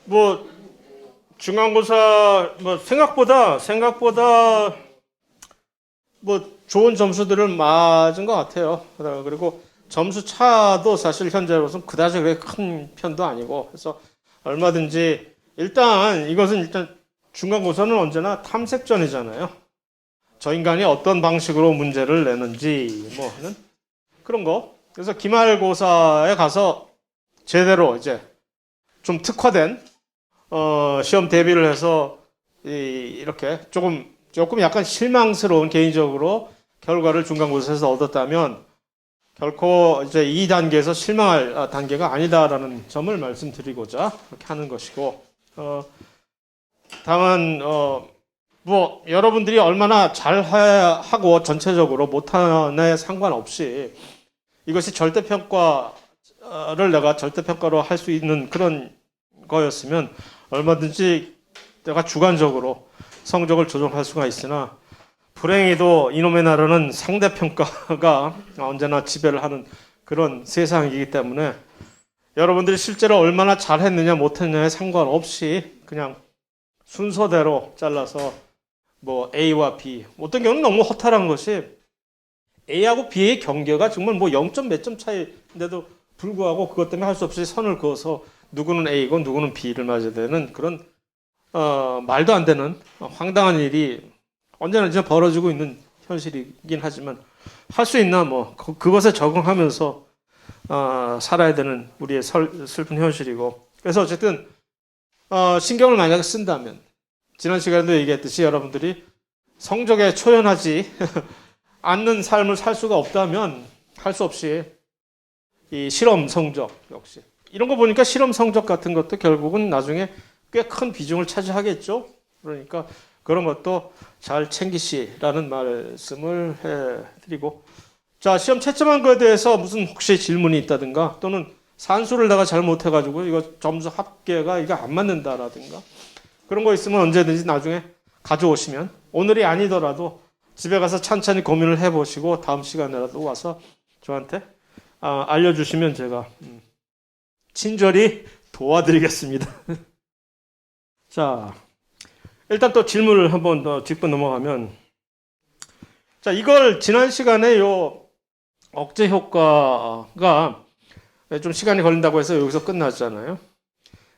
뭐 중간고사 뭐 생각보다 뭐 좋은 점수들을 맞은 것 같아요. 그리고 점수 차도 사실 현재로서는 그다지 그렇게 큰 편도 아니고, 그래서 얼마든지 일단 중간고사는 언제나 탐색전이잖아요. 저 인간이 어떤 방식으로 문제를 내는지 뭐 하는 그런 거. 그래서 기말고사에 가서 제대로 이제 좀 특화된 시험 대비를 해서 이렇게 조금 약간 실망스러운 개인적으로 결과를 중간고사에서 얻었다면 결코 이제 이 단계에서 실망할 단계가 아니다라는 점을 말씀드리고자 그렇게 하는 것이고, 다만 뭐 여러분들이 얼마나 잘 하고 전체적으로 못하냐에 상관없이 이것이 절대평가를 내가 절대평가로 할 수 있는 그런 거였으면 얼마든지 내가 주관적으로 성적을 조정할 수가 있으나, 불행히도 이놈의 나라는 상대평가가 언제나 지배를 하는 그런 세상이기 때문에 여러분들이 실제로 얼마나 잘했느냐 못했느냐에 상관없이 그냥 순서대로 잘라서 뭐 A와 B, 어떤 경우는 너무 허탈한 것이 A하고 B의 경계가 정말 뭐 0점 몇 점 차이인데도 불구하고 그것 때문에 할 수 없이 선을 그어서 누구는 A고 누구는 B를 맞아야 되는 그런 말도 안 되는 황당한 일이 언제나 이제 벌어지고 있는 현실이긴 하지만, 할 수 있나 뭐 그것에 적응하면서 살아야 되는 우리의 슬픈 현실이고, 그래서 어쨌든 신경을 만약에 쓴다면 지난 시간에도 얘기했듯이 여러분들이 성적에 초연하지 않는 삶을 살 수가 없다면 할 수 없이 이 실험 성적 역시 이런 거 보니까 실험 성적 같은 것도 결국은 나중에 꽤 큰 비중을 차지하겠죠. 그러니까 그런 것도 잘 챙기시라는 말씀을 해드리고, 자, 시험 채점한 거에 대해서 무슨 혹시 질문이 있다든가, 또는 산수를 내가 잘 못해가지고 이거 점수 합계가 이게 안 맞는다라든가 그런 거 있으면 언제든지 나중에 가져오시면, 오늘이 아니더라도 집에 가서 찬찬히 고민을 해보시고 다음 시간에라도 와서 저한테 알려주시면 제가 친절히 도와드리겠습니다. 자, 일단 또 질문을 한번 더 짚고 넘어가면, 자, 이걸 지난 시간에 요 억제 효과가 좀 시간이 걸린다고 해서 여기서 끝났잖아요.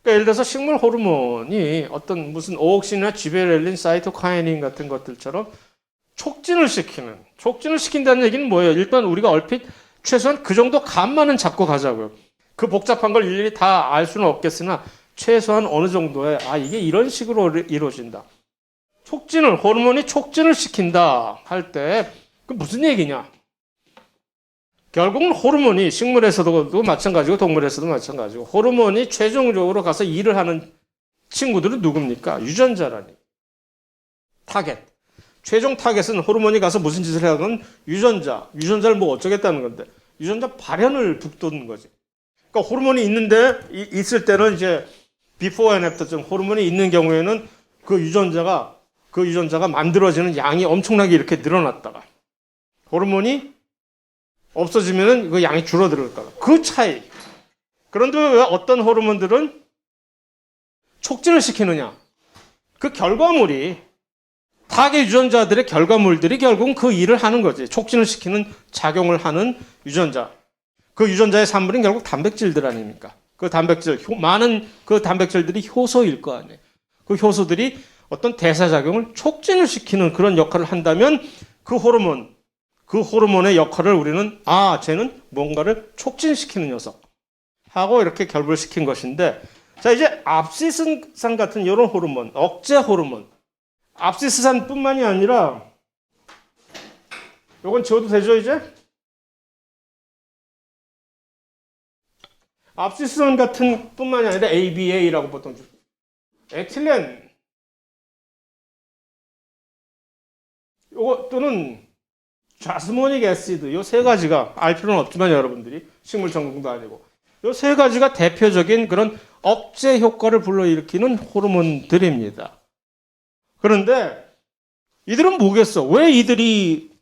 그러니까 예를 들어서 식물 호르몬이 어떤 무슨 오옥신이나 지베렐린, 사이토카이닌 같은 것들처럼 촉진을 시킨다는 얘기는 뭐예요? 일단 우리가 얼핏 최소한 그 정도 감만은 잡고 가자고요. 그 복잡한 걸 일일이 다 알 수는 없겠으나 최소한 어느 정도의 이게 이런 식으로 이루어진다. 호르몬이 촉진을 시킨다 할 때 그 무슨 얘기냐? 결국은 호르몬이 식물에서도 마찬가지고 동물에서도 마찬가지고 호르몬이 최종적으로 가서 일을 하는 친구들은 누굽니까? 유전자라니. 타겟. 최종 타겟은 호르몬이 가서 무슨 짓을 하든 유전자를 뭐 어쩌겠다는 건데, 유전자 발현을 북돋는 거지. 그러니까 호르몬이 있을 때는 이제 before and after, 호르몬이 있는 경우에는 그 유전자가 만들어지는 양이 엄청나게 이렇게 늘어났다가 호르몬이 없어지면은 그 양이 줄어들 거다. 그 차이. 그런데 왜 어떤 호르몬들은 촉진을 시키느냐? 그 결과물이 타겟 유전자들의 결과물들이 결국은 그 일을 하는 거지. 촉진을 시키는 작용을 하는 유전자. 그 유전자의 산물은 결국 단백질들 아닙니까? 많은 그 단백질들이 효소일 거 아니에요. 그 효소들이 어떤 대사작용을 촉진을 시키는 그런 역할을 한다면 그 호르몬의 역할을 우리는 쟤는 뭔가를 촉진시키는 녀석 하고 이렇게 결부시킨 것인데, 자, 이제 압시스산 같은 이런 호르몬, 억제 호르몬, 압시스산뿐만이 아니라 요건 지워도 되죠 이제? 압시스산 같은 뿐만이 아니라 ABA라고 보통 에틸렌, 요거 또는 자스모닉 애시드, 요 세 가지가 알 필요는 없지만 여러분들이 식물 전공도 아니고 요 세 가지가 대표적인 그런 억제 효과를 불러일으키는 호르몬들입니다. 그런데 이들은 뭐겠어? 왜 이들이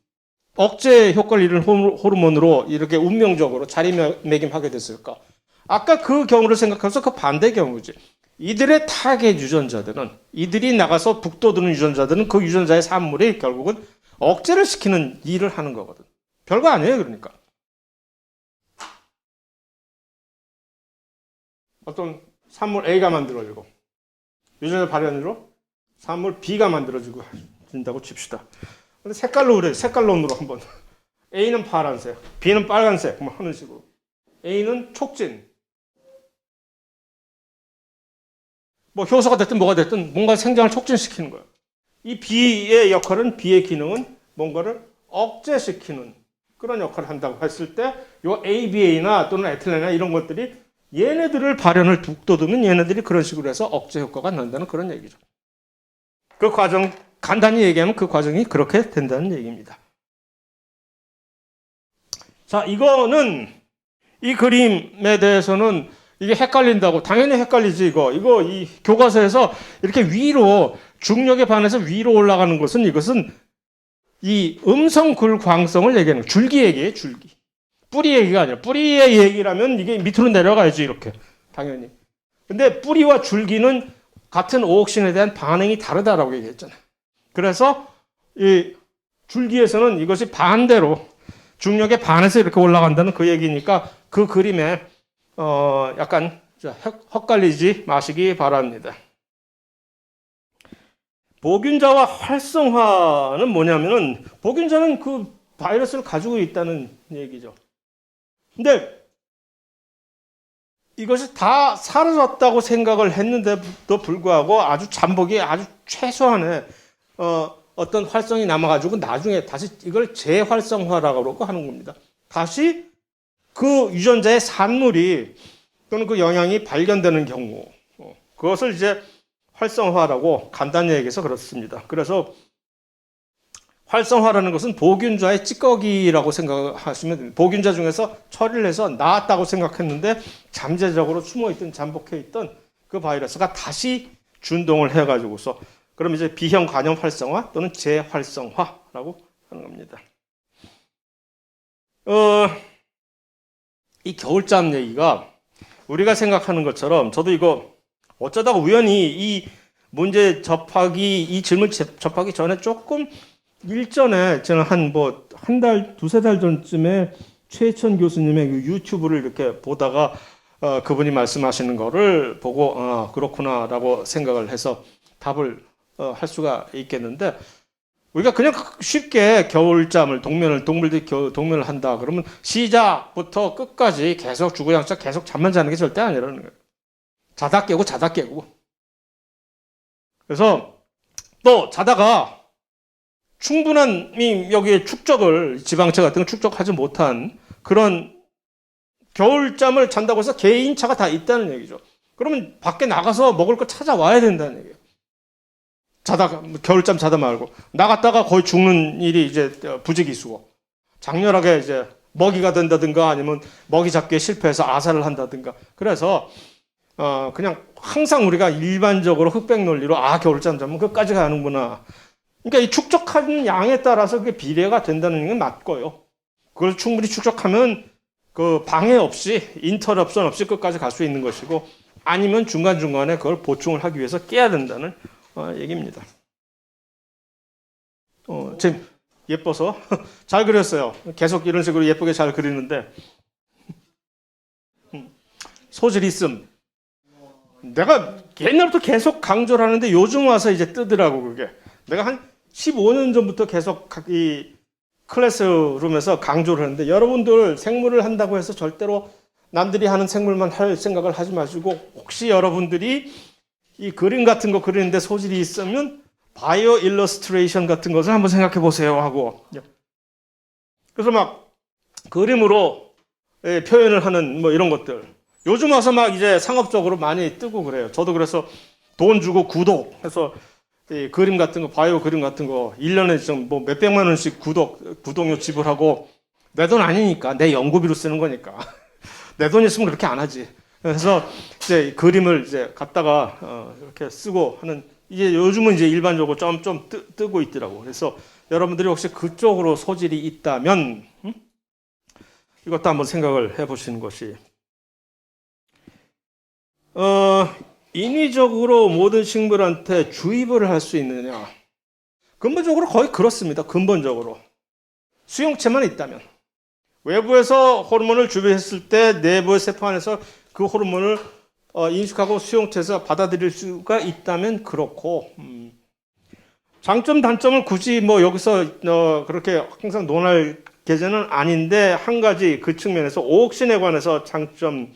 억제 효과를 이루는 호르몬으로 이렇게 운명적으로 자리매김하게 됐을까? 아까 그 경우를 생각해서 그 반대 경우지. 이들의 타겟 유전자들은, 이들이 나가서 북돋우는 유전자들은 그 유전자의 산물이 결국은 억제를 시키는 일을 하는 거거든. 별거 아니에요, 그러니까. 어떤 산물 A가 만들어지고 유전자 발현으로 산물 B가 만들어지고 된다고 칩시다. 근데 색깔로 그래, 색깔론으로 한번. A는 파란색, B는 빨간색, 뭐 하는 식으로. A는 촉진. 뭐 효소가 됐든 뭐가 됐든 뭔가 생장을 촉진시키는 거예요. 이 B의 역할은, B의 기능은 뭔가를 억제시키는 그런 역할을 한다고 했을 때, 요 ABA나 또는 에틸렌이나 이런 것들이 얘네들을 발현을 북돋우면 얘네들이 그런 식으로 해서 억제 효과가 난다는 그런 얘기죠. 그 과정, 간단히 얘기하면 그 과정이 그렇게 된다는 얘기입니다. 자, 이거는, 이 그림에 대해서는 이게 헷갈린다고, 당연히 헷갈리지, 이거 이 교과서에서 이렇게 위로, 중력에 반해서 위로 올라가는 것은, 이것은 이 음성굴 광성을 얘기하는 거예요. 줄기 얘기예요, 줄기. 뿌리 얘기가 아니라, 뿌리의 얘기라면 이게 밑으로 내려가야지, 이렇게. 당연히. 근데 뿌리와 줄기는 같은 오옥신에 대한 반응이 다르다라고 얘기했잖아요. 그래서 이 줄기에서는 이것이 반대로 중력에 반해서 이렇게 올라간다는 그 얘기니까 그 그림에 약간 헛갈리지 마시기 바랍니다. 보균자와 활성화는 뭐냐면은, 보균자는 그 바이러스를 가지고 있다는 얘기죠. 근데 이것이 다 사라졌다고 생각을 했는데도 불구하고 아주 잠복이 아주 최소한의 어떤 활성이 남아가지고 나중에 다시 이걸 재활성화라고 하는 겁니다. 다시 그 유전자의 산물이 또는 그 영향이 발견되는 경우, 그것을 이제 활성화라고 간단히 얘기해서 그렇습니다. 그래서 활성화라는 것은 보균자의 찌꺼기라고 생각하시면 됩니다. 보균자 중에서 처리를 해서 나았다고 생각했는데 잠재적으로 숨어있던, 잠복해있던 그 바이러스가 다시 준동을 해가지고서, 그럼 이제 비형 간염 활성화 또는 재활성화라고 하는 겁니다. 이 겨울잠 얘기가 우리가 생각하는 것처럼, 저도 이거 어쩌다가 우연히 이 문제 접하기, 이 질문 접하기 전에 조금 일전에 저는 한 달, 두세 달 전쯤에 최천 교수님의 그 유튜브를 이렇게 보다가 그분이 말씀하시는 거를 보고 그렇구나라고 생각을 해서 답을 할 수가 있겠는데, 우리가 그냥 쉽게 겨울잠을, 동물들이 동면을 한다 그러면 시작부터 끝까지 계속 주구장창 계속 잠만 자는 게 절대 아니라는 거예요. 자다 깨고 자다 깨고. 그래서 또 자다가 충분한 여기에 축적을, 지방체 같은 걸 축적하지 못한 그런 겨울잠을 잔다고 해서 개인차가 다 있다는 얘기죠. 그러면 밖에 나가서 먹을 거 찾아와야 된다는 얘기예요. 자다가, 겨울잠 자다 말고. 나갔다가 거의 죽는 일이 이제 부지기수고, 장렬하게 이제 먹이가 된다든가 아니면 먹이 잡기에 실패해서 아사를 한다든가. 그래서 그냥 항상 우리가 일반적으로 흑백 논리로 겨울잠 자면 끝까지 가는구나. 그러니까 이 축적하는 양에 따라서 그게 비례가 된다는 건 맞고요. 그걸 충분히 축적하면 그 방해 없이, 인터럽션 없이 끝까지 갈 수 있는 것이고, 아니면 중간중간에 그걸 보충을 하기 위해서 깨야 된다는 얘기입니다. 지금 예뻐서 잘 그렸어요. 계속 이런 식으로 예쁘게 잘 그리는데, 소질 있음. 내가 옛날부터 계속 강조를 하는데 요즘 와서 이제 뜨더라고, 그게. 내가 한 15년 전부터 계속 이 클래스룸에서 강조를 하는데, 여러분들 생물을 한다고 해서 절대로 남들이 하는 생물만 할 생각을 하지 마시고, 혹시 여러분들이 이 그림 같은 거 그리는데 소질이 있으면 바이오 일러스트레이션 같은 것을 한번 생각해 보세요 하고, 그래서 막 그림으로 표현을 하는 뭐 이런 것들, 요즘 와서 막 이제 상업적으로 많이 뜨고 그래요. 저도 그래서 돈 주고 구독해서 이 그림 같은 거, 바이오 그림 같은 거 1년에 좀 뭐 몇백만 원씩 구독료 지불하고, 내 돈 아니니까, 내 연구비로 쓰는 거니까 내 돈 있으면 그렇게 안 하지. 그래서 이제 그림을 이제 갖다가 이렇게 쓰고 하는, 이게 요즘은 이제 일반적으로 좀 뜨고 있더라고. 그래서 여러분들이 혹시 그쪽으로 소질이 있다면 이것도 한번 생각을 해보시는 것이, 인위적으로 모든 식물한테 주입을 할 수 있느냐? 근본적으로 거의 그렇습니다. 근본적으로. 수용체만 있다면. 외부에서 호르몬을 주입했을 때 내부의 세포 안에서 그 호르몬을 인식하고 수용체에서 받아들일 수가 있다면 그렇고, 장점, 단점을 굳이 뭐 여기서 그렇게 항상 논할 계제는 아닌데, 한 가지 그 측면에서 오옥신에 관해서 장점,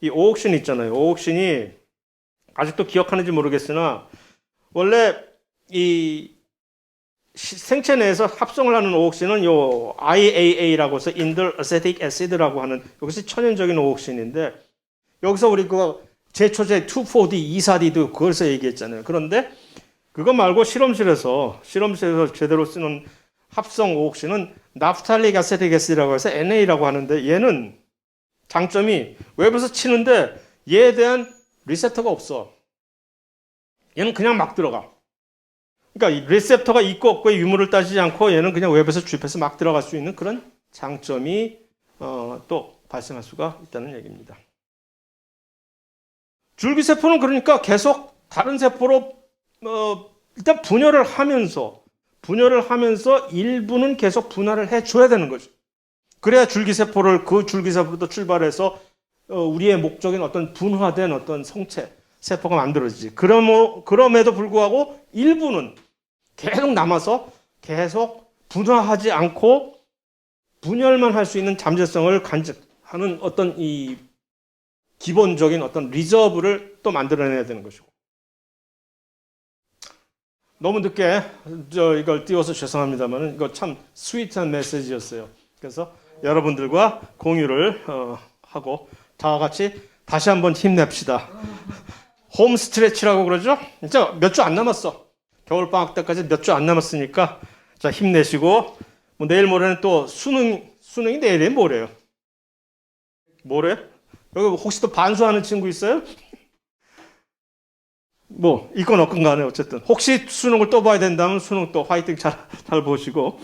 이 오옥신 있잖아요. 오옥신이 아직도 기억하는지 모르겠으나, 원래 이 생체 내에서 합성을 하는 오옥신은 요 IAA라고 해서 인들 아세틱 애시드라고 하는 여기서 천연적인 오옥신인데, 여기서 우리 그 제초제 2,4-D, 2,4-D도 그걸서 얘기했잖아요. 그런데 그거 말고 실험실에서 제대로 쓰는 합성 오옥신은 나프탈릭 아세틱 애시드라고 해서 NA라고 하는데, 얘는 장점이 외부에서 치는데 얘에 대한 리셉터가 없어. 얘는 그냥 막 들어가. 그러니까 리셉터가 있고 없고의 유무를 따지지 않고 얘는 그냥 외부에서 주입해서 막 들어갈 수 있는 그런 장점이 또 발생할 수가 있다는 얘기입니다. 줄기세포는 그러니까 계속 다른 세포로 일단 분열을 하면서 일부는 계속 분할을 해줘야 되는 거죠. 그래야 그 줄기세포부터 출발해서 우리의 목적인 어떤 분화된 어떤 성체, 세포가 만들어지지. 그럼에도 불구하고 일부는 계속 남아서 계속 분화하지 않고 분열만 할 수 있는 잠재성을 간직하는 어떤 이 기본적인 어떤 리저브를 또 만들어내야 되는 것이고. 너무 늦게 이걸 띄워서 죄송합니다만 이거 참 스위트한 메시지였어요. 그래서 여러분들과 공유를 하고 다 같이 다시 한번 힘냅시다. 홈 스트레치라고 그러죠? 진짜 몇 주 안 남았어. 겨울방학 때까지 몇 주 안 남았으니까 자 힘내시고 뭐 내일 모레는 또 수능이 내일이 모레요. 모레? 여기 혹시 또 반수하는 친구 있어요? 뭐 있건 없건 간에 어쨌든 혹시 수능을 또 봐야 된다면 수능 또 화이팅 잘 보시고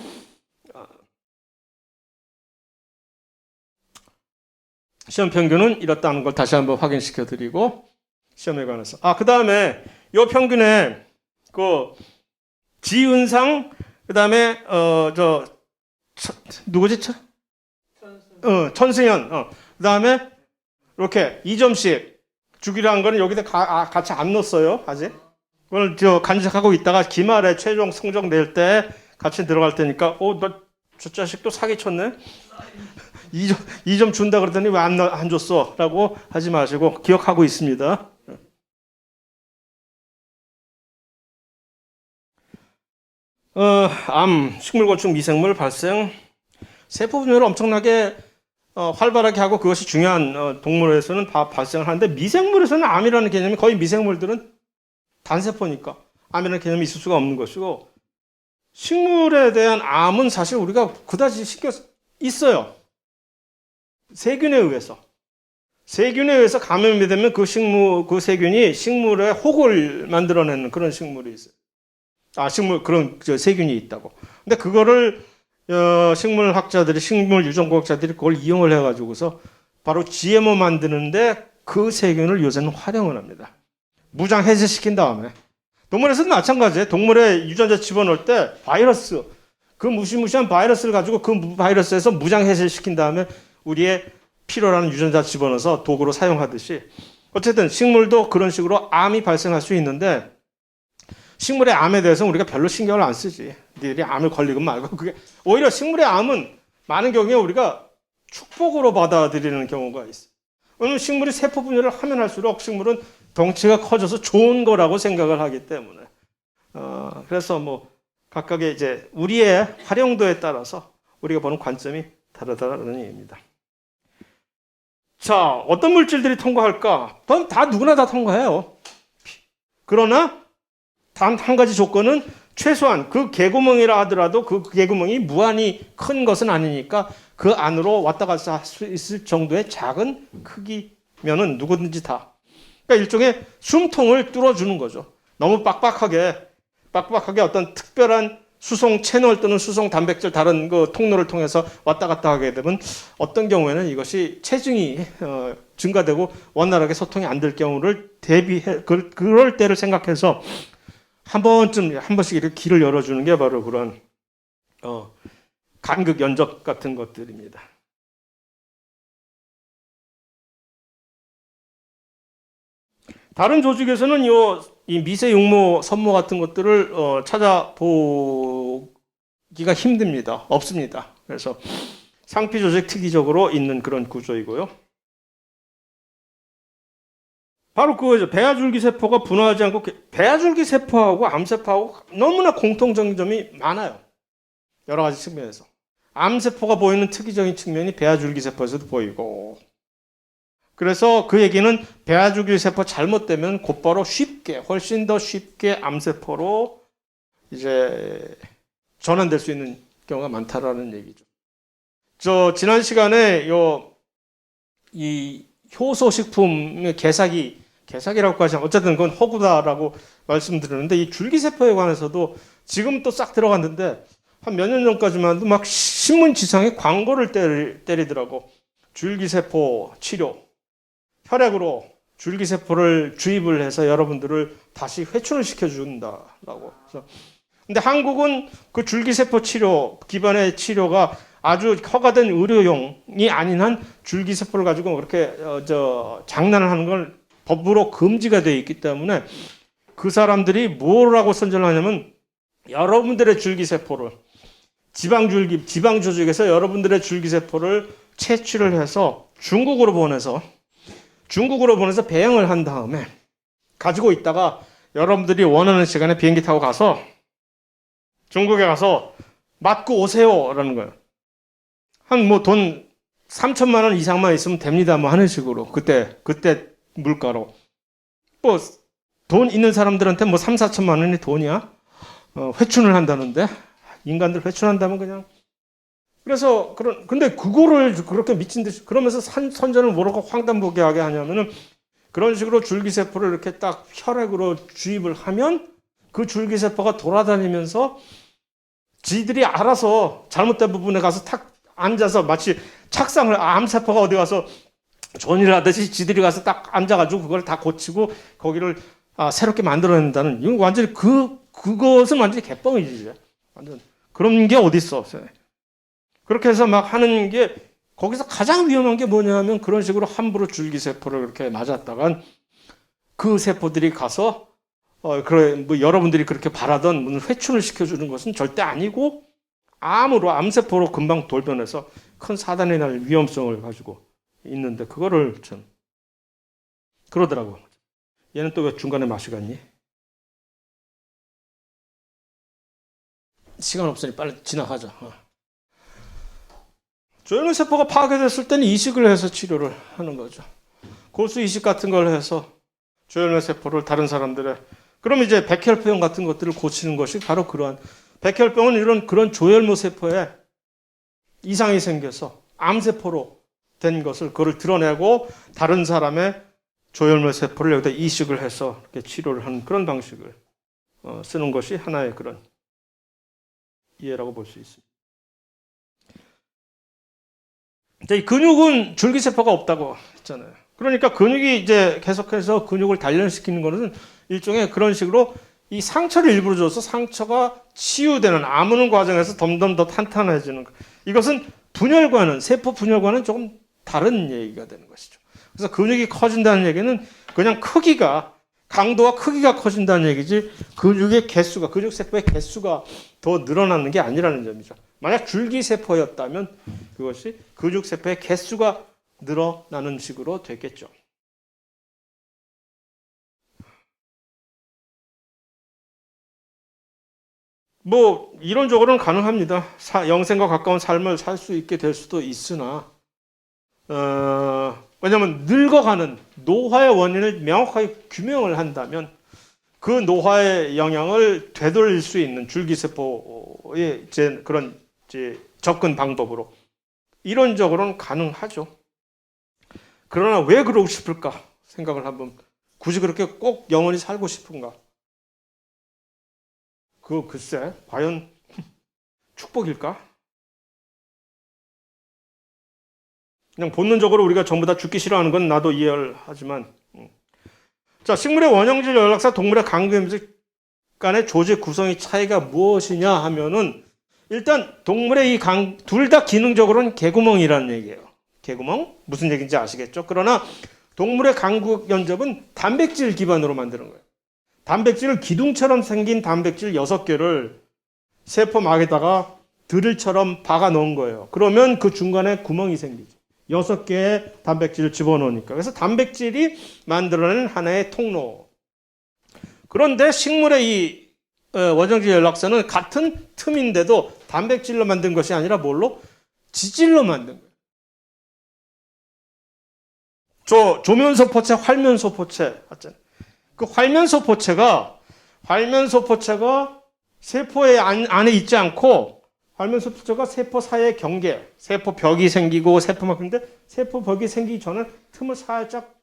시험 평균은 이렇다는 걸 다시 한번 확인시켜 드리고 시험에 관해서 그 다음에 요 평균에 그 지은상 그다음에 누구지? 천승현 그다음에 이렇게 2점씩 주기로 거는 여기다 같이 안 넣었어요 아직. 그걸 간직하고 있다가 기말에 최종 성적 낼 때 같이 들어갈 테니까 너 저 자식 또 사기쳤네. 2점 준다 그랬더니 왜 안 줬어? 라고 하지 마시고 기억하고 있습니다. 암, 식물곤충, 미생물 발생, 세포 분열을 엄청나게 활발하게 하고 그것이 중요한 동물에서는 발생을 하는데 미생물에서는 암이라는 개념이 거의 미생물들은 단세포니까 암이라는 개념이 있을 수가 없는 것이고 식물에 대한 암은 사실 우리가 그다지 신경 있어요. 세균에 의해서 감염이 되면 그 세균이 식물의 혹을 만들어내는 그런 식물이 있어요. 그런 세균이 있다고. 근데 그거를 식물학자들이, 식물 유전공학자들이 그걸 이용을 해가지고서 바로 GMO 만드는데 그 세균을 요새는 활용을 합니다. 무장 해제시킨 다음에. 동물에서도 마찬가지예요. 동물의 유전자 집어넣을 때 바이러스, 그 무시무시한 바이러스를 가지고 그 바이러스에서 무장 해제시킨 다음에 우리의 필요로 하는 유전자 집어넣어서 도구로 사용하듯이 어쨌든 식물도 그런 식으로 암이 발생할 수 있는데 식물의 암에 대해서는 우리가 별로 신경을 안 쓰지. 니들이 암을 걸리건 말고. 그게 오히려 식물의 암은 많은 경우에 우리가 축복으로 받아들이는 경우가 있어요. 왜냐하면 식물이 세포 분열을 하면 할수록 식물은 덩치가 커져서 좋은 거라고 생각을 하기 때문에. 그래서 뭐 각각의 이제 우리의 활용도에 따라서 우리가 보는 관점이 다르다는 얘기입니다. 자, 어떤 물질들이 통과할까? 그럼 다 누구나 다 통과해요. 그러나 단 한 가지 조건은 최소한 그 개구멍이라 하더라도 그 개구멍이 무한히 큰 것은 아니니까 그 안으로 왔다 갔다 할 수 있을 정도의 작은 크기면은 누구든지 다. 그러니까 일종의 숨통을 뚫어주는 거죠. 너무 빡빡하게 어떤 특별한 수송 채널 또는 수송 단백질 다른 그 통로를 통해서 왔다 갔다 하게 되면 어떤 경우에는 이것이 체중이 증가되고 원활하게 소통이 안 될 경우를 대비해 그럴 때를 생각해서 한 번씩 이렇게 길을 열어주는 게 바로 그런 간극 연적 같은 것들입니다. 다른 조직에서는 이 미세 육모, 선모 같은 것들을 찾아보기가 힘듭니다. 없습니다. 그래서 상피 조직 특이적으로 있는 그런 구조이고요. 바로 그거죠. 배아줄기 세포가 분화하지 않고 배아줄기 세포하고 암세포하고 너무나 공통적인 점이 많아요. 여러 가지 측면에서. 암세포가 보이는 특이적인 측면이 배아줄기 세포에서도 보이고, 그래서 그 얘기는 배아줄기 세포 잘못되면 곧바로 훨씬 더 쉽게 암세포로 이제 전환될 수 있는 경우가 많다라는 얘기죠. 지난 시간에 이 효소식품의 개사기라고 하지 어쨌든 그건 허구다라고 말씀드렸는데, 이 줄기세포에 관해서도 지금 또 싹 들어갔는데 한 몇 년 전까지만 해도 막 신문 지상에 광고를 때리더라고. 줄기세포 치료. 혈액으로 줄기세포를 주입을 해서 여러분들을 다시 회춘을 시켜준다라고. 근데 한국은 그 줄기세포 치료 기반의 치료가 아주 허가된 의료용이 아닌 한 줄기세포를 가지고 그렇게 장난을 하는 건 법으로 금지가 되어 있기 때문에 그 사람들이 뭐라고 선전을 하냐면 여러분들의 줄기세포를 지방 조직에서 여러분들의 줄기세포를 채취를 해서 중국으로 보내서 배양을 한 다음에 가지고 있다가 여러분들이 원하는 시간에 비행기 타고 가서 중국에 가서 맞고 오세요라는 거예요. 한 돈 3천만 원 이상만 있으면 됩니다. 뭐 하는 식으로. 그때 물가로. 뭐 돈 있는 사람들한테 뭐 3, 4천만 원이 돈이야? 회춘을 한다는데 인간들 회춘한다면 그냥. 그래서 근데 그거를 그렇게 미친 듯이 그러면서 선전을 뭐라고 황당보게 하게 하냐면은 그런 식으로 줄기세포를 이렇게 딱 혈액으로 주입을 하면 그 줄기세포가 돌아다니면서 지들이 알아서 잘못된 부분에 가서 탁 앉아서 마치 착상을 암세포가 어디 가서 전이를 하듯이 지들이 가서 딱 앉아가지고 그걸 다 고치고 거기를 새롭게 만들어낸다는, 이건 완전히 그것은 완전히 개뻥이지. 완전 그런 게 어디 있어. 그렇게 해서 막 하는 게, 거기서 가장 위험한 게 뭐냐면 그런 식으로 함부로 줄기세포를 이렇게 맞았다간 그 세포들이 가서 여러분들이 그렇게 바라던 회춘을 시켜주는 것은 절대 아니고 암세포로 금방 돌변해서 큰 사단이 날 위험성을 가지고 있는데, 그거를 참 그러더라고. 얘는 또 왜 중간에 맛이 갔니? 시간 없으니 빨리 지나가자. 조현의 세포가 파괴됐을 때는 이식을 해서 치료를 하는 거죠. 골수 이식 같은 걸 해서 조현의 세포를 다른 사람들의, 그럼 이제 백혈병 같은 것들을 고치는 것이 바로 그러한, 백혈병은 그런 조혈모 세포에 이상이 생겨서 암세포로 된 것을 그걸 드러내고 다른 사람의 조혈모 세포를 여기다 이식을 해서 이렇게 치료를 하는 그런 방식을 쓰는 것이 하나의 그런 이해라고 볼 수 있습니다. 이 근육은 줄기세포가 없다고 했잖아요. 그러니까 근육이 이제 계속해서 근육을 단련시키는 것은 일종의 그런 식으로 이 상처를 일부러 줘서 상처가 치유되는, 아무는 과정에서 점점 더 탄탄해지는 것. 이것은 세포 분열과는 조금 다른 얘기가 되는 것이죠. 그래서 근육이 커진다는 얘기는 그냥 강도와 크기가 커진다는 얘기지, 근육 세포의 개수가 더 늘어나는 게 아니라는 점이죠. 만약 줄기세포였다면 그것이 근육세포의 개수가 늘어나는 식으로 됐겠죠. 뭐 이론적으로는 가능합니다. 영생과 가까운 삶을 살 수 있게 될 수도 있으나 왜냐하면 늙어가는 노화의 원인을 명확하게 규명을 한다면 그 노화의 영향을 되돌릴 수 있는 줄기세포의 그런 접근 방법으로 이론적으로는 가능하죠. 그러나 왜 그러고 싶을까 생각을 한번, 굳이 그렇게 꼭 영원히 살고 싶은가? 글쎄, 과연 축복일까? 그냥 본능적으로 우리가 전부 다 죽기 싫어하는 건 나도 이해를 하지만. 자, 식물의 원형질 연락사, 동물의 강구염질 간의 조직 구성의 차이가 무엇이냐 하면은 일단 동물의 이 둘 다 기능적으로는 개구멍이라는 얘기예요. 개구멍? 무슨 얘기인지 아시겠죠? 그러나 동물의 강구 연접은 단백질 기반으로 만드는 거예요. 단백질을 기둥처럼 생긴 단백질 6개를 세포막에다가 드릴처럼 박아 놓은 거예요. 그러면 그 중간에 구멍이 생기죠. 6개의 단백질을 집어넣으니까. 그래서 단백질이 만들어내는 하나의 통로. 그런데 식물의 이 원형질 연락사는 같은 틈인데도 단백질로 만든 것이 아니라 뭘로? 지질로 만든 거예요. 조면소포체, 활면소포체. 그 활면소포체가 세포의 안에 있지 않고 활면소포체가 세포 사이의 경계, 세포벽이 생기고 세포막인데 세포벽이 생기기 전에 틈을 살짝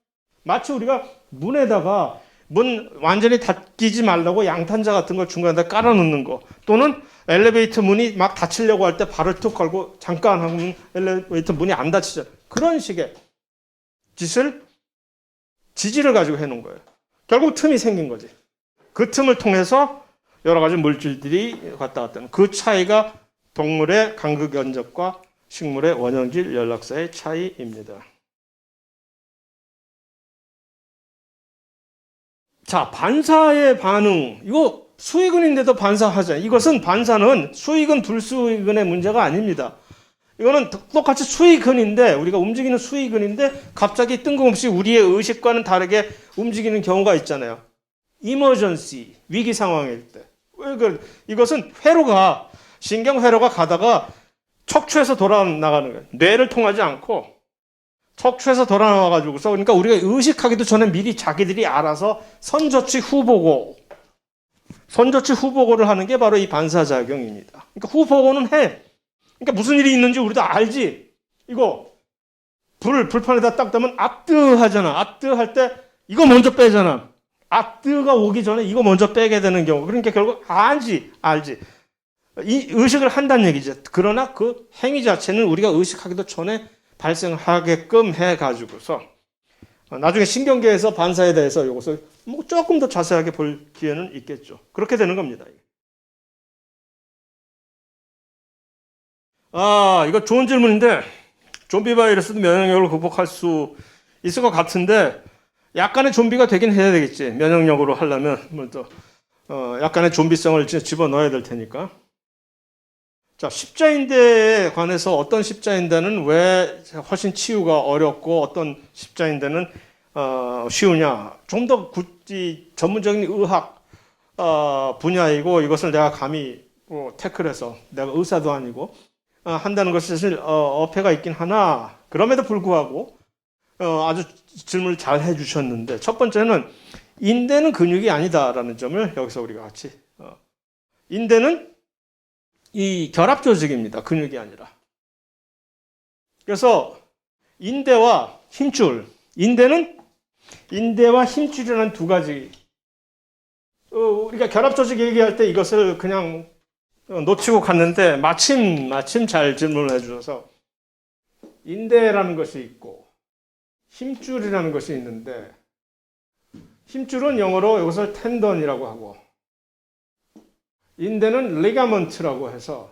마치 우리가 문에다가 문 완전히 닫히지 말라고 양탄자 같은 걸 중간에다 깔아놓는 거 또는 엘리베이터 문이 막 닫히려고 할 때 발을 툭 걸고 잠깐 하면 엘리베이터 문이 안 닫히죠. 그런 식의 지질을 가지고 해놓은 거예요. 결국 틈이 생긴 거지. 그 틈을 통해서 여러 가지 물질들이 왔다 갔다 하는 그 차이가 동물의 간극 연접과 식물의 원형질 연락사의 차이입니다. 자, 반사의 반응. 이거 수익은인데도 반사하잖아요. 이것은 반사는 수익은 불수익은의 문제가 아닙니다. 이거는 똑같이 수익은인데 우리가 움직이는 수익은인데 갑자기 뜬금없이 우리의 의식과는 다르게 움직이는 경우가 있잖아요. 이머전시, 위기 상황일 때. 이것은 신경 회로가 가다가 척추에서 돌아 나가는 거예요. 뇌를 통하지 않고 척추에서 돌아 나와가지고서 그러니까 우리가 의식하기도 전에 미리 자기들이 알아서 선저치 후보고를 하는 게 바로 이 반사작용입니다. 그러니까 후보고는 해. 그러니까 무슨 일이 있는지 우리도 알지. 이거 불판에다 딱 대면 아뜨 하잖아. 아뜨 할 때 이거 먼저 빼잖아. 아뜨가 오기 전에 이거 먼저 빼게 되는 경우. 그러니까 결국 알지. 이 의식을 한다는 얘기죠. 그러나 그 행위 자체는 우리가 의식하기도 전에 발생하게끔 해가지고서 나중에 신경계에서 반사에 대해서 이것을 조금 더 자세하게 볼 기회는 있겠죠. 그렇게 되는 겁니다. 이거 좋은 질문인데 좀비 바이러스도 면역력을 극복할 수 있을 것 같은데 약간의 좀비가 되긴 해야 되겠지. 면역력으로 하려면 약간의 좀비성을 집어넣어야 될 테니까. 자, 십자인대에 관해서 어떤 십자인대는 왜 훨씬 치유가 어렵고 어떤 십자인대는 쉬우냐. 좀 더 전문적인 의학 분야이고 이것을 내가 감히 태클해서 내가 의사도 아니고 한다는 것이 사실 어폐가 있긴 하나 그럼에도 불구하고 아주 질문을 잘 해주셨는데 첫 번째는 인대는 근육이 아니다라는 점을 여기서 우리가 같이 인대는 이 결합 조직입니다. 근육이 아니라. 그래서 인대와 힘줄, 인대와 힘줄이라는 두 가지. 우리가 결합 조직 얘기할 때 이것을 그냥 놓치고 갔는데 마침 잘 질문을 해주셔서 인대라는 것이 있고 힘줄이라는 것이 있는데 힘줄은 영어로 이것을 텐던이라고 하고 인대는 리가먼트라고 해서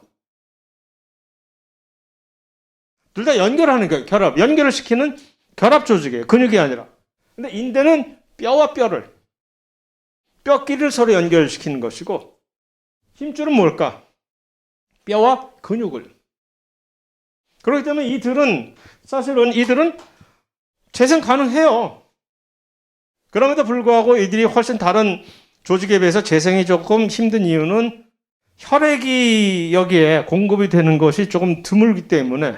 둘 다 연결하는 거예요. 연결을 시키는 결합 조직이에요. 근육이 아니라. 근데 인대는 뼈와 뼈끼리를 서로 연결시키는 것이고 힘줄은 뭘까? 뼈와 근육을. 그렇기 때문에 이들은 재생 가능해요. 그럼에도 불구하고 이들이 훨씬 다른 조직에 비해서 재생이 조금 힘든 이유는 혈액이 여기에 공급이 되는 것이 조금 드물기 때문에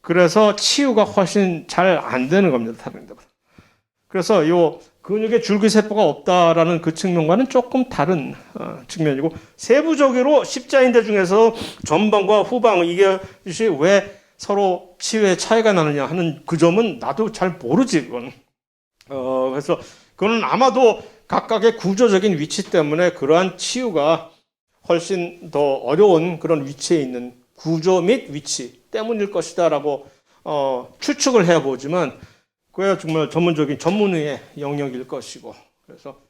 그래서 치유가 훨씬 잘 안 되는 겁니다. 다른 데보다. 그래서 이 근육에 줄기세포가 없다라는 그 측면과는 조금 다른 측면이고 세부적으로 십자인대 중에서 전방과 후방 이것이 왜 서로 치유의 차이가 나느냐 하는 그 점은 나도 잘 모르지. 그건. 그래서 그건 아마도 각각의 구조적인 위치 때문에 그러한 치유가 훨씬 더 어려운 그런 위치에 있는 구조 및 위치 때문일 것이다라고 추측을 해보지만 그야 정말 전문적인 전문의의 영역일 것이고, 그래서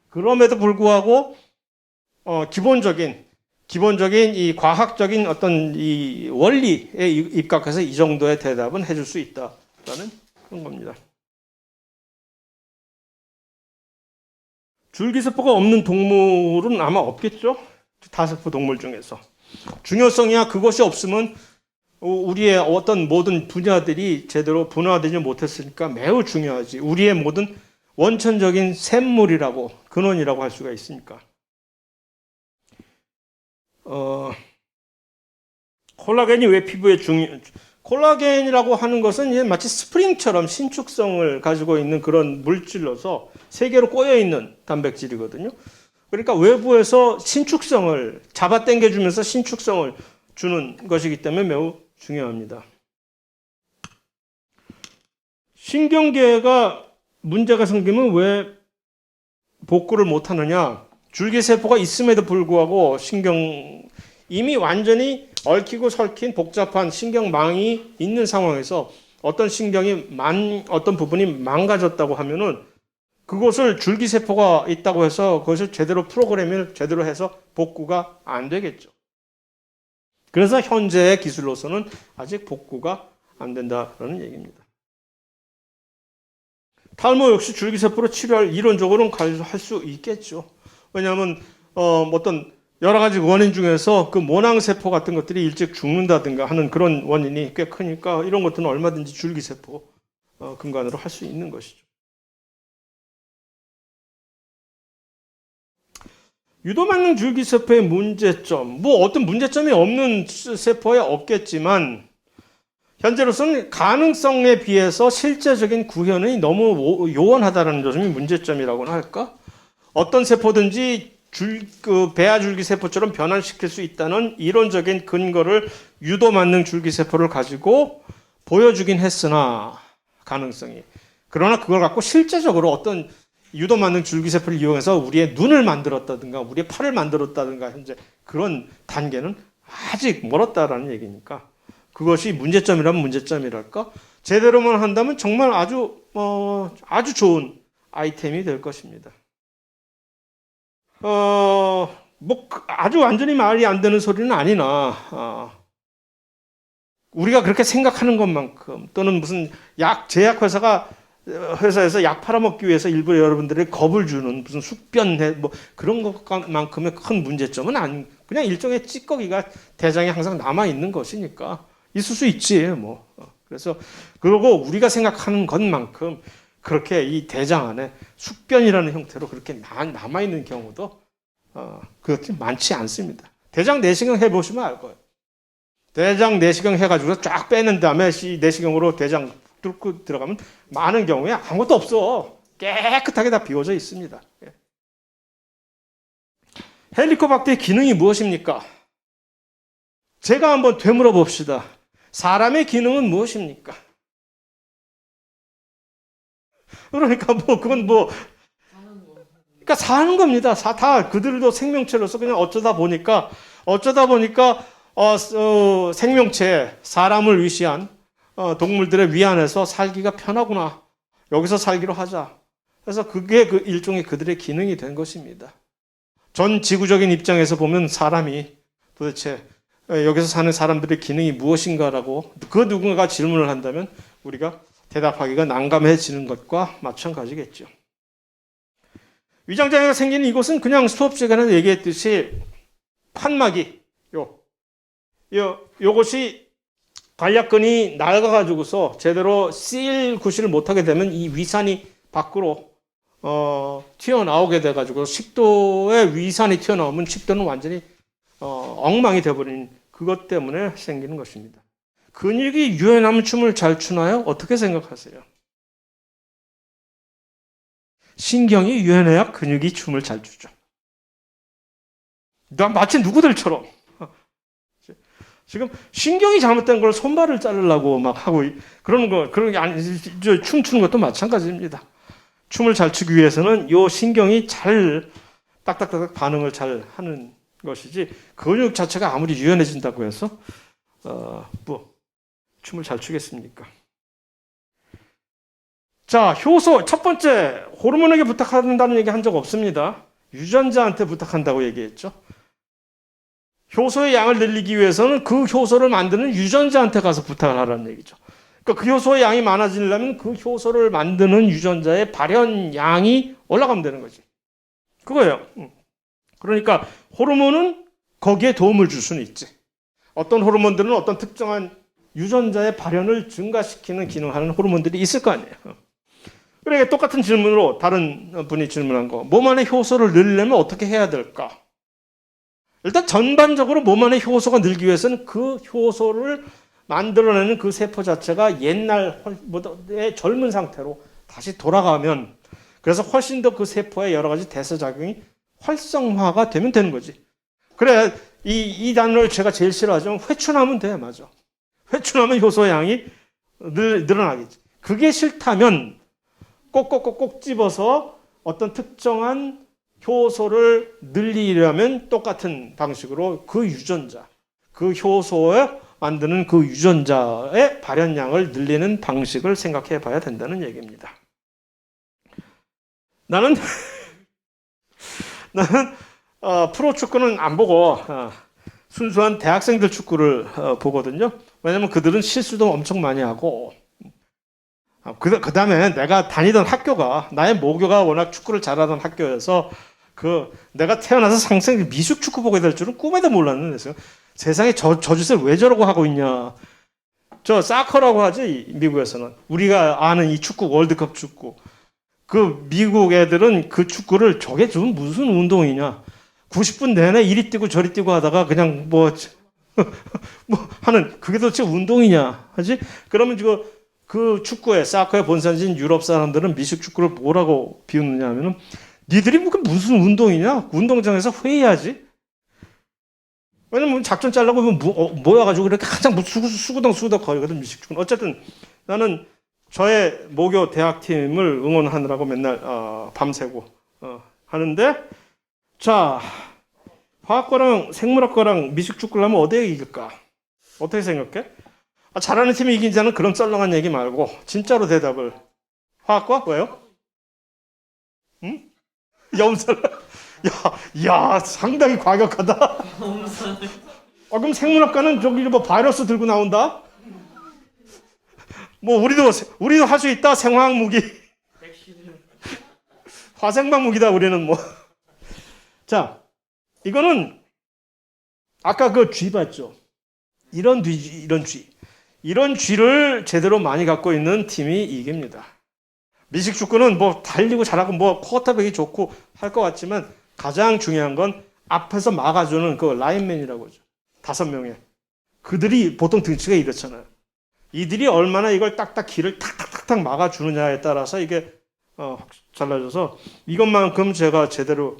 그럼에도 불구하고 기본적인 이 과학적인 어떤 이 원리에 입각해서 이 정도의 대답은 해줄 수 있다라는 그런 겁니다. 줄기세포가 없는 동물은 아마 없겠죠? 다세포 동물 중에서. 중요성이야 그것이 없으면 우리의 어떤 모든 분야들이 제대로 분화되지 못했으니까 매우 중요하지. 우리의 모든 원천적인 샘물이라고, 근원이라고 할 수가 있으니까. 콜라겐이 왜 피부에 콜라겐이라고 하는 것은 마치 스프링처럼 신축성을 가지고 있는 그런 물질로서 세개로 꼬여 있는 단백질이거든요. 그러니까 외부에서 신축성을 잡아당겨주면서 신축성을 주는 것이기 때문에 매우 중요합니다. 신경계가 문제가 생기면 왜 복구를 못하느냐? 줄기세포가 있음에도 불구하고 이미 완전히 얽히고 설킨 복잡한 신경망이 있는 상황에서 어떤 어떤 부분이 망가졌다고 하면은 그것을 줄기세포가 있다고 해서 그것을 제대로 프로그래밍을 제대로 해서 복구가 안 되겠죠. 그래서 현재의 기술로서는 아직 복구가 안 된다는 얘기입니다. 탈모 역시 줄기세포로 치료할 이론적으로는 할 수 있겠죠. 왜냐하면 어떤 여러 가지 원인 중에서 그 모낭세포 같은 것들이 일찍 죽는다든가 하는 그런 원인이 꽤 크니까 이런 것들은 얼마든지 줄기세포 근간으로 할 수 있는 것이죠. 유도만능 줄기세포의 문제점, 어떤 문제점이 없는 세포에 없겠지만 현재로서는 가능성에 비해서 실제적인 구현이 너무 요원하다는 점이 문제점이라고나 할까? 어떤 세포든지 배아줄기세포처럼 변환시킬 수 있다는 이론적인 근거를 유도만능 줄기세포를 가지고 보여주긴 했으나 가능성이. 그러나 그걸 갖고 실제적으로 어떤 유도만능 줄기세포를 이용해서 우리의 눈을 만들었다든가 우리의 팔을 만들었다든가 현재 그런 단계는 아직 멀었다라는 얘기니까 그것이 문제점이라면 문제점이랄까? 제대로만 한다면 정말 아주 좋은 아이템이 될 것입니다. 아주 완전히 말이 안 되는 소리는 아니나 우리가 그렇게 생각하는 것만큼 또는 무슨 제약회사에서 약 팔아먹기 위해서 일부러 여러분들이 겁을 주는 무슨 숙변 그런 것만큼의 큰 문제점은 아닌, 그냥 일종의 찌꺼기가 대장에 항상 남아 있는 것이니까 있을 수 있지 그래서 그리고 우리가 생각하는 것만큼 그렇게 이 대장 안에 숙변이라는 형태로 그렇게 남아 있는 경우도 그렇게 많지 않습니다. 대장 내시경 해보시면 알 거예요. 대장 내시경 해가지고 쫙 빼는 다음에 내시경으로 대장 뚫고 들어가면 많은 경우에 아무것도 없어. 깨끗하게 다 비워져 있습니다. 헬리코박터의 기능이 무엇입니까? 제가 한번 되물어 봅시다. 사람의 기능은 무엇입니까? 그러니까 그러니까 사는 겁니다. 다 그들도 생명체로서 그냥 어쩌다 보니까 생명체, 사람을 위시한 동물들의 위안에서 살기가 편하구나. 여기서 살기로 하자. 그래서 그게 일종의 그들의 기능이 된 것입니다. 전 지구적인 입장에서 보면 사람이 도대체 여기서 사는 사람들의 기능이 무엇인가라고 그 누군가가 질문을 한다면 우리가 대답하기가 난감해지는 것과 마찬가지겠죠. 위장장애가 생기는 이곳은 그냥 수업 시간에 얘기했듯이 판막이 요것이 관략근이 낡아가지고서 제대로 구실을 못하게 되면 이 위산이 밖으로 튀어나오게 돼가지고 식도에 위산이 튀어나오면 식도는 완전히 엉망이 돼버린 그것 때문에 생기는 것입니다. 근육이 유연하면 춤을 잘 추나요? 어떻게 생각하세요? 신경이 유연해야 근육이 춤을 잘 추죠. 마치 누구들처럼. 지금 신경이 잘못된 걸 손발을 자르려고 막 하고 그런 게 아니, 춤추는 것도 마찬가지입니다. 춤을 잘 추기 위해서는 요 신경이 잘 딱딱딱딱 반응을 잘 하는 것이지 근육 자체가 아무리 유연해진다고 해서 뭐 춤을 잘 추겠습니까? 자, 효소 첫 번째 호르몬에게 부탁한다는 얘기 한 적 없습니다. 유전자한테 부탁한다고 얘기했죠. 효소의 양을 늘리기 위해서는 그 효소를 만드는 유전자한테 가서 부탁을 하라는 얘기죠. 그러니까 그 효소의 양이 많아지려면 그 효소를 만드는 유전자의 발현량이 올라가면 되는 거지. 그거예요. 그러니까 호르몬은 거기에 도움을 줄 수는 있지. 어떤 호르몬들은 어떤 특정한 유전자의 발현을 증가시키는 기능을 하는 호르몬들이 있을 거 아니에요. 그러니까 똑같은 질문으로 다른 분이 질문한 거. 몸 안에 효소를 늘리려면 어떻게 해야 될까? 일단 전반적으로 몸 안에 효소가 늘기 위해서는 그 효소를 만들어내는 그 세포 자체가 옛날의 젊은 상태로 다시 돌아가면, 그래서 훨씬 더 그 세포의 여러 가지 대사작용이 활성화가 되면 되는 거지. 그래, 이 단어를 제가 제일 싫어하지만 회춘하면 돼, 맞아. 회춘하면 효소 양이 늘어나겠지. 그게 싫다면 꼭꼭꼭꼭 집어서 어떤 특정한 효소를 늘리려면 똑같은 방식으로 그 유전자, 그 효소에 만드는 그 유전자의 발현량을 늘리는 방식을 생각해 봐야 된다는 얘기입니다. 나는 프로축구는 안 보고 순수한 대학생들 축구를 보거든요. 왜냐면 그들은 실수도 엄청 많이 하고, 그 다음에 내가 다니던 학교가, 나의 모교가 워낙 축구를 잘하던 학교여서 내가 태어나서 상생 미숙 축구 보게 될 줄은 꿈에도 몰랐는데, 세상에 저 짓을 왜 저러고 하고 있냐. 저 사커라고 하지, 미국에서는. 우리가 아는 이 축구, 월드컵 축구. 그 미국 애들은 그 축구를 저게 좀 무슨 운동이냐. 90분 내내 이리 뛰고 저리 뛰고 하다가 그냥 뭐 하는, 그게 도대체 운동이냐 하지? 그러면 그 축구에, 사커의 본산지인 유럽 사람들은 미식 축구를 뭐라고 비웃느냐 하면은, 니들이 무슨 운동이냐? 운동장에서 회의하지? 왜냐면 작전 짜려고 모여가지고 이렇게 항상 수구덩 거리거든, 미식 축구는. 어쨌든 나는 저의 모교 대학팀을 응원하느라고 맨날 밤새고 하는데, 자, 화학과랑 생물학과랑 미식 축구를 하면 어디에 이길까? 어떻게 생각해? 잘하는 팀이 이긴 자는 그런 썰렁한 얘기 말고 진짜로 대답을. 화학과? 왜요? 응? 염살. 야, 상당히 과격하다. 그럼 생물학과는 저기 뭐 바이러스 들고 나온다? 뭐 우리도 할 수 있다. 생화학 무기. 화생방 무기다 우리는 뭐. 자, 이거는 아까 그 쥐 봤죠? 이런 쥐를 제대로 많이 갖고 있는 팀이 이깁니다. 미식 축구는 뭐 달리고 잘하고 뭐 쿼터백이 좋고 할 것 같지만 가장 중요한 건 앞에서 막아주는 그 라인맨이라고 하죠. 5명의. 그들이 보통 등치가 이렇잖아요. 이들이 얼마나 이걸 딱딱 길을 탁탁탁탁 막아주느냐에 따라서 이게 잘라져서, 이것만큼 제가 제대로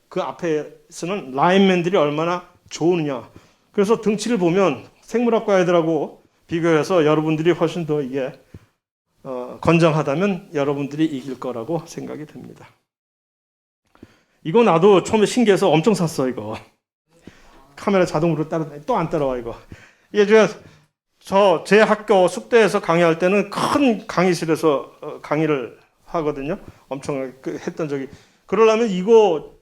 그 앞에서는 라인맨들이 얼마나 좋으냐. 그래서 등치를 보면 생물학과 애들하고 비교해서 여러분들이 훨씬 더 이게 건장하다면 여러분들이 이길 거라고 생각이 듭니다. 이거 나도 처음에 신기해서 엄청 샀어. 이거 카메라 자동으로 또 안 따라와. 이거 이게 제 학교 숙대에서 강의할 때는 큰 강의실에서 강의를 하거든요. 엄청 했던 적이. 그러려면 이거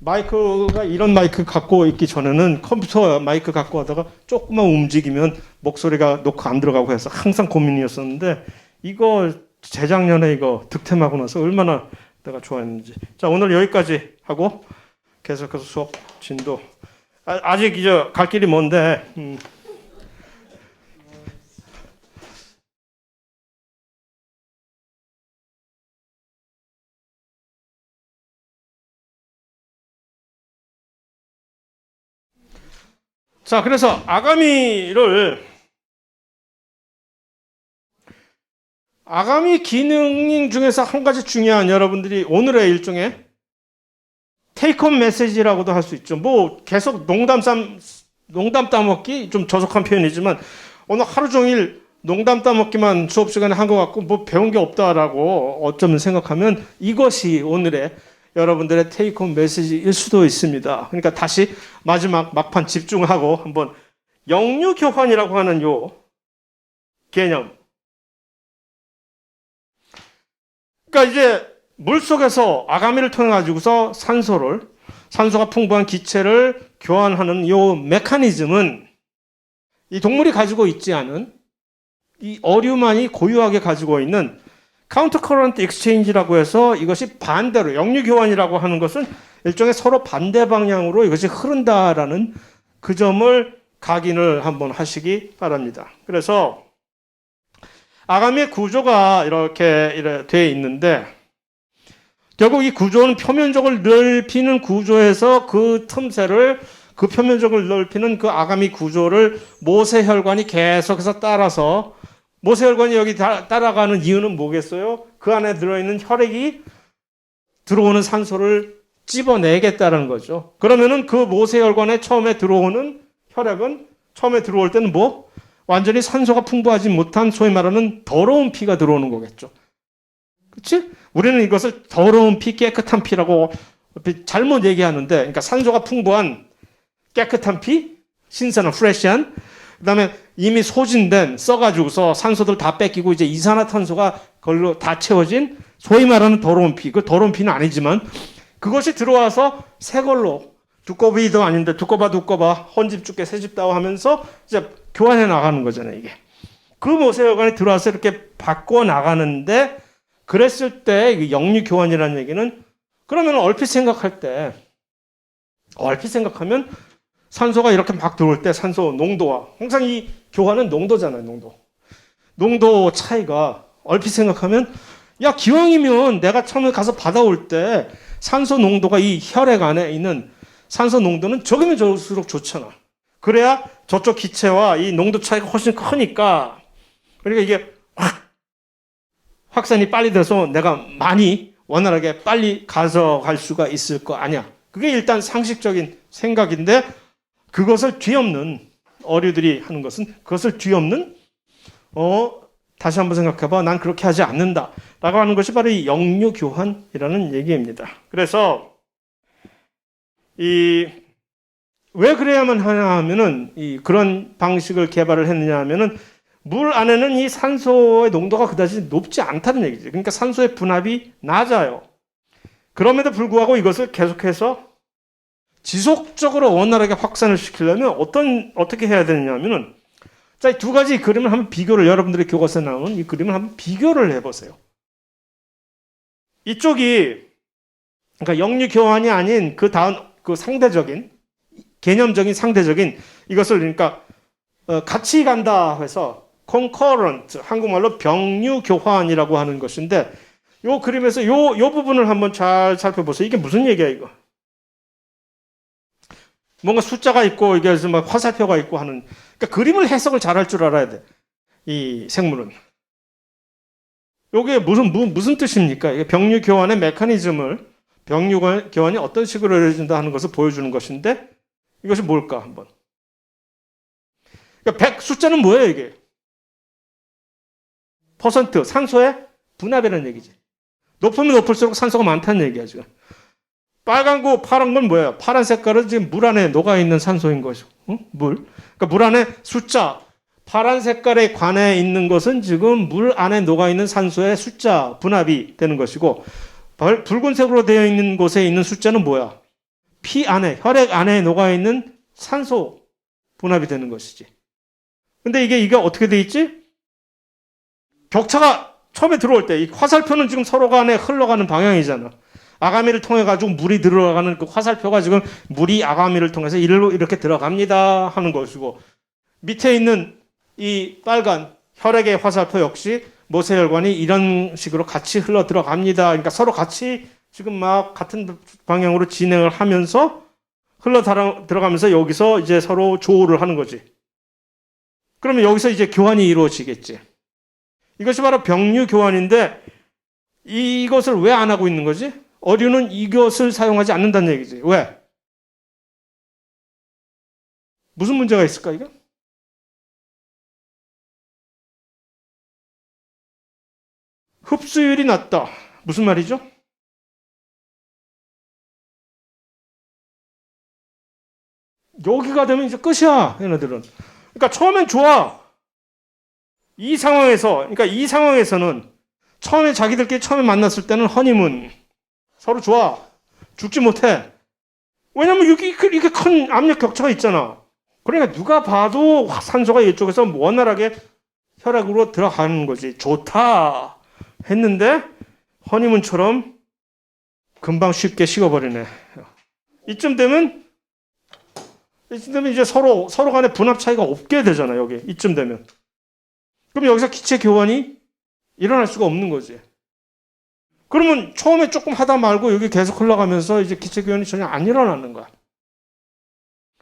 마이크가, 이런 마이크 갖고 있기 전에는 컴퓨터 마이크 갖고 하다가 조금만 움직이면 목소리가 녹화 안 들어가고 해서 항상 고민이었었는데, 이거 재작년에 이거 득템하고 나서 얼마나 내가 좋아했는지. 자, 오늘 여기까지 하고 계속해서 수업 진도. 아직 이제 갈 길이 먼데, 자, 그래서 아가미 기능 중에서 한 가지 중요한, 여러분들이 오늘의 일종의 테이크홈 메시지라고도 할 수 있죠. 뭐 계속 농담 따먹기, 좀 저속한 표현이지만 오늘 하루 종일 농담 따먹기만 수업 시간에 한 것 같고 뭐 배운 게 없다라고 어쩌면 생각하면, 이것이 오늘의 여러분들의 테이크홈 메시지일 수도 있습니다. 그러니까 다시 마지막 막판 집중하고 한번 역류교환이라고 하는 요 개념. 그러니까 이제 물속에서 아가미를 통해 가지고서 산소가 풍부한 기체를 교환하는 요 메커니즘은 이 동물이 가지고 있지 않은 이 어류만이 고유하게 가지고 있는 카운터 커런트 익스체인지라고 해서 이것이 반대로 역류교환이라고 하는 것은 일종의 서로 반대 방향으로 이것이 흐른다라는 그 점을 각인을 한번 하시기 바랍니다. 그래서 아가미의 구조가 이렇게 되어 있는데 결국 이 구조는 표면적을 넓히는 구조에서 그 표면적을 넓히는 그 아가미 구조를 모세혈관이 계속해서 따라서 모세혈관이 여기 따라가는 이유는 뭐겠어요? 그 안에 들어있는 혈액이 들어오는 산소를 찝어내겠다는 거죠. 그러면은 그 모세혈관에 처음에 들어오는 혈액은 처음에 들어올 때는 완전히 산소가 풍부하지 못한 소위 말하는 더러운 피가 들어오는 거겠죠. 그렇지? 우리는 이것을 더러운 피, 깨끗한 피라고 잘못 얘기하는데, 그러니까 산소가 풍부한 깨끗한 피, 신선한 프레시한, 그다음에 이미 소진된 써가지고서 산소들 다 뺏기고 이제 이산화탄소가 걸로 다 채워진 소위 말하는 더러운 피. 그 더러운 피는 아니지만 그것이 들어와서 새 걸로 두꺼비도 아닌데 두꺼봐 헌집 죽게 새집 다워 하면서 이제 교환해 나가는 거잖아요, 이게. 그 모세혈관이 들어와서 이렇게 바꿔 나가는데 그랬을 때 역류 교환이라는 얘기는 그러면 얼핏 생각하면 산소가 이렇게 막 들어올 때 산소 농도와 항상 이 교환은 농도잖아요, 농도 차이가 얼핏 생각하면 야 기왕이면 내가 처음에 가서 받아올 때 산소 농도가 이 혈액 안에 있는 산소 농도는 적으면 적을수록 좋잖아. 그래야 저쪽 기체와 이 농도 차이가 훨씬 크니까 그러니까 이게 확산이 빨리 돼서 내가 많이 원활하게 빨리 가져갈 수가 있을 거 아니야. 그게 일단 상식적인 생각인데 그것을 뒤엎는 어류들이 하는 것은 그것을 뒤엎는 다시 한번 생각해봐. 난 그렇게 하지 않는다. 라고 하는 것이 바로 이 역류교환이라는 얘기입니다. 그래서 왜 그래야만 하냐 하면은 그런 방식을 개발을 했느냐 하면은 물 안에는 이 산소의 농도가 그다지 높지 않다는 얘기죠. 그러니까 산소의 분압이 낮아요. 그럼에도 불구하고 이것을 계속해서 지속적으로 원활하게 확산을 시키려면 어떻게 해야 되느냐 하면은 자, 이 두 가지 그림을 한번 비교를 여러분들의 교과서에 나오는 이 그림을 한번 비교를 해보세요. 이쪽이 그러니까 역류 교환이 아닌 그 다음 그 상대적인 개념적인 상대적인 이것을 그러니까 같이 간다 해서 concurrent 한국말로 병류 교환이라고 하는 것인데 요 그림에서 요 부분을 한번 잘 살펴보세요. 이게 무슨 얘기야 이거? 뭔가 숫자가 있고 이게 막 화살표가 있고 하는 그러니까 그림을 해석을 잘할 줄 알아야 돼. 이 생물은. 이게 무슨 뜻입니까? 이게 병류 교환의 메커니즘을 병류 교환이 어떤 식으로 이루어진다 하는 것을 보여주는 것인데 이것이 뭘까 한번. 그러니까 숫자는 뭐예요 이게? 퍼센트 산소의 분압이라는 얘기지. 높으면 높을수록 산소가 많다는 얘기야 지금. 빨간 거 파란 건 뭐예요? 파란 색깔은 지금 물 안에 녹아있는 산소인 거죠. 응? 물. 그러니까 물 안에 숫자. 파란 색깔에 관해 있는 것은 지금 물 안에 녹아있는 산소의 숫자 분압이 되는 것이고 붉은색으로 되어 있는 곳에 있는 숫자는 뭐야? 피 안에, 혈액 안에 녹아있는 산소 분압이 되는 것이지. 근데 이게 어떻게 돼 있지? 격차가 처음에 들어올 때 이 화살표는 지금 서로 간에 흘러가는 방향이잖아. 아가미를 통해 가지고 물이 들어가는 그 화살표가 지금 물이 아가미를 통해서 이렇게 들어갑니다 하는 것이고 밑에 있는 이 빨간 혈액의 화살표 역시 모세혈관이 이런 식으로 같이 흘러 들어갑니다. 그러니까 서로 같이 지금 막 같은 방향으로 진행을 하면서 흘러 들어가면서 여기서 이제 서로 조우를 하는 거지. 그러면 여기서 이제 교환이 이루어지겠지. 이것이 바로 병류 교환인데 이것을 왜 안 하고 있는 거지? 어류는 이것을 사용하지 않는다는 얘기지. 왜? 무슨 문제가 있을까, 이거? 흡수율이 낮다. 무슨 말이죠? 여기가 되면 이제 끝이야, 얘네들은. 그러니까 처음엔 좋아. 이 상황에서는 처음에 자기들끼리 처음에 만났을 때는 허니문. 서로 좋아. 죽지 못해. 왜냐면 여기 이렇게 큰 압력 격차가 있잖아. 그러니까 누가 봐도 산소가 이쪽에서 원활하게 혈액으로 들어가는 거지. 좋다 했는데 허니문처럼 금방 쉽게 식어버리네. 이쯤 되면 이제 서로 간에 분압 차이가 없게 되잖아, 여기. 이쯤 되면. 그럼 여기서 기체 교환이 일어날 수가 없는 거지. 그러면 처음에 조금 하다 말고 여기 계속 흘러가면서 이제 기체 교환이 전혀 안 일어나는 거야.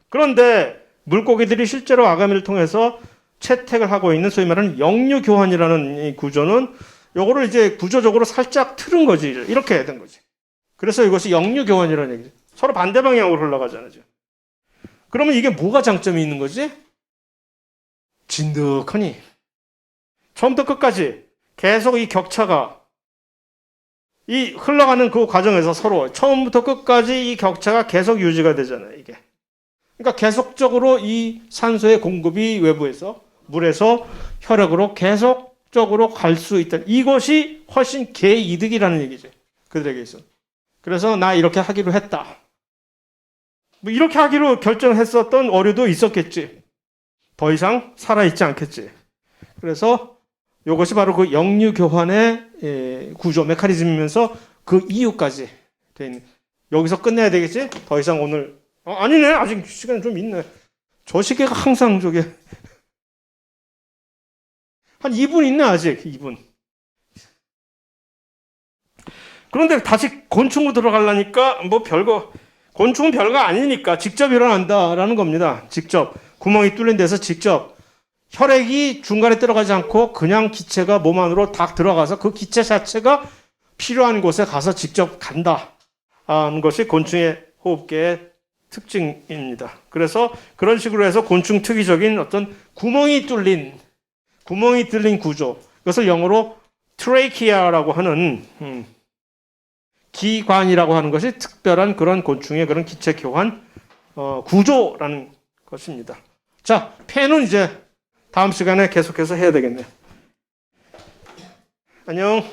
그런데 물고기들이 실제로 아가미를 통해서 채택을 하고 있는 소위 말하는 역류 교환이라는 이 구조는 요거를 이제 구조적으로 살짝 틀은 거지. 이렇게 된 거지. 그래서 이것이 역류 교환이라는 얘기죠. 서로 반대 방향으로 흘러가잖아요. 그러면 이게 뭐가 장점이 있는 거지? 진득하니 처음부터 끝까지 계속 이 격차가 이 흘러가는 그 과정에서 서로 처음부터 끝까지 이 격차가 계속 유지가 되잖아요, 이게. 그러니까 계속적으로 이 산소의 공급이 외부에서 물에서 혈액으로 계속적으로 갈 수 있다. 이것이 훨씬 개이득이라는 얘기죠, 그들에게 있어. 그래서 나 이렇게 하기로 했다. 뭐 이렇게 하기로 결정했었던 어류도 있었겠지. 더 이상 살아있지 않겠지. 그래서 이것이 바로 그 역류 교환의 구조 메커니즘이면서 그 이유까지 돼 있는. 여기서 끝내야 되겠지? 더 이상 오늘 아니네, 아직 시간 좀 있네. 저 시계가 항상 저게 한 2분 있네, 아직 2분. 그런데 다시 곤충으로 들어가려니까 뭐 별거, 곤충은 별거 아니니까 직접 일어난다라는 겁니다. 직접 구멍이 뚫린 데서 직접 혈액이 중간에 들어가지 않고 그냥 기체가 몸 안으로 딱 들어가서 그 기체 자체가 필요한 곳에 가서 직접 간다 하는 것이 곤충의 호흡계의 특징입니다. 그래서 그런 식으로 해서 곤충 특이적인 어떤 구멍이 뚫린 구조, 이것을 영어로 트레이키아라고 하는 기관이라고 하는 것이 특별한 그런 곤충의 그런 기체 교환 구조라는 것입니다. 자, 폐는 이제 다음 시간에 계속해서 해야 되겠네요. 안녕.